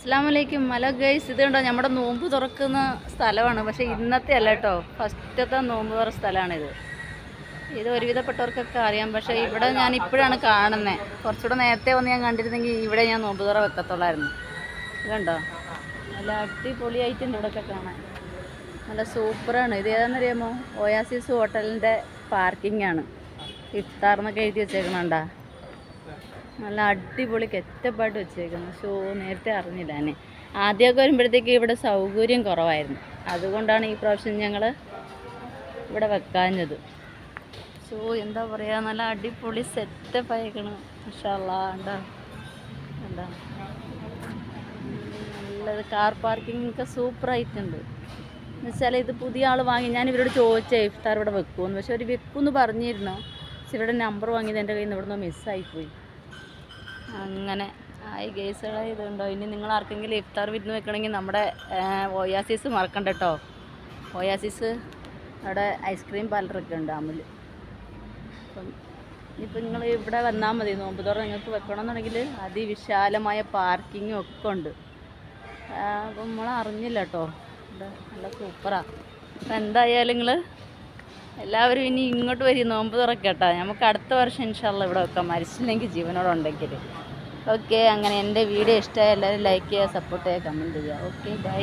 അസ്സലാമലൈക്കും. Hello guys, ഇത് കണ്ടോ നമ്മുടെ നോമ്പ് തുറക്കുന്ന സ്ഥലമാണ്. പക്ഷേ ഇന്നത്തെ അല്ല കേട്ടോ, ഫസ്റ്റത്തെ നോമ്പ് തുറ സ്ഥലമാണിത്. ഇത് ഒരുവിധപ്പെട്ടവർക്കൊക്കെ അറിയാം. പക്ഷേ ഇവിടെ ഞാൻ ഇപ്പോഴാണ് കാണുന്നത്. കുറച്ചുകൂടെ നേരത്തെ വന്ന് ഞാൻ കണ്ടിരുന്നെങ്കിൽ ഇവിടെ ഞാൻ നോമ്പ് തുറ വെക്കത്തുള്ളായിരുന്നു. ഇത് കണ്ടോ, നല്ല അടിപൊളിയായിട്ടുണ്ട് ഇവിടെയൊക്കെ കാണാൻ. നല്ല സൂപ്പറാണ്. ഇത് ഏതാണെന്നറിയാമോ? ഒയാസിസ് ഹോട്ടലിൻ്റെ പാർക്കിംഗ് ആണ്. ഇഫ്താർ എന്നൊക്കെ എഴുതി വെച്ചേക്കണുണ്ടാ. നല്ല അടിപൊളി കെറ്റപ്പായിട്ട് വെച്ചേക്കുന്നു. നേരത്തെ അറിഞ്ഞില്ല എന്നെ. ആദ്യമൊക്കെ വരുമ്പോഴത്തേക്ക് ഇവിടെ സൗകര്യം കുറവായിരുന്നു. അതുകൊണ്ടാണ് ഈ പ്രാവശ്യം ഞങ്ങൾ ഇവിടെ വെക്കാഞ്ഞത്. എന്താ പറയുക, നല്ല അടിപൊളി സെറ്റപ്പ് ആയിക്കണം. മാഷാ അല്ലാഹ്. എന്താ നല്ലത്. കാർ പാർക്കിംഗ് ഒക്കെ സൂപ്പറായിട്ടുണ്ട്. എന്നുവെച്ചാൽ ഇത് പുതിയ ആൾ വാങ്ങി. ഞാൻ ഇവരോട് ചോദിച്ചേ ഇഫ്താർ ഇവിടെ വെക്കുമെന്ന്. പക്ഷെ അവർ വെക്കുമെന്ന് പറഞ്ഞിരുന്നു. പക്ഷെ ഇവരുടെ നമ്പർ വാങ്ങിയത് എൻ്റെ കയ്യിൽ നിന്ന് ഇവിടെ നിന്ന് മിസ്സായിപ്പോയി. അങ്ങനെ ആയി ഗേസുകളെ. ഇതുണ്ടോ, ഇനി നിങ്ങൾ ആർക്കെങ്കിലും ഇഫ്താർ വിരുന്ന് വെക്കണമെങ്കിൽ നമ്മുടെ ഒയാസിസ് മറക്കണ്ട കേട്ടോ. ഒയാസിസ് അവിടെ ഐസ്ക്രീം പാർലറൊക്കെ ഉണ്ട്, അമുൽ. അപ്പം ഇനിയിപ്പോൾ നിങ്ങൾ ഇവിടെ വന്നാൽ മതി. നോമ്പ് തുറ നിങ്ങൾക്ക് വെക്കണമെന്നുണ്ടെങ്കിൽ അതിവിശാലമായ പാർക്കിങ്ങും ഒക്കെ ഉണ്ട്. അപ്പം നമ്മൾ അറിഞ്ഞില്ല കേട്ടോ. ഇവിടെ നല്ല സൂപ്പറാണ്. അപ്പം എന്തായാലും നിങ്ങൾ എല്ലാവരും ഇനി ഇങ്ങോട്ട് വരും, നോമ്പ് തുറക്കട്ടോ. നമുക്ക് അടുത്ത വർഷം ഇൻഷാ അല്ലാഹ് ഇവിടെ വെക്കാം, മരിച്ചില്ലെങ്കിൽ ജീവനോടുണ്ടെങ്കിൽ. ഓക്കെ, അങ്ങനെ എൻ്റെ വീഡിയോ ഇഷ്ടമായ എല്ലാവരും ലൈക്ക് ചെയ്യുക, സപ്പോർട്ട് ചെയ്യുക, കമൻറ്റ് ചെയ്യുക. Okay, by.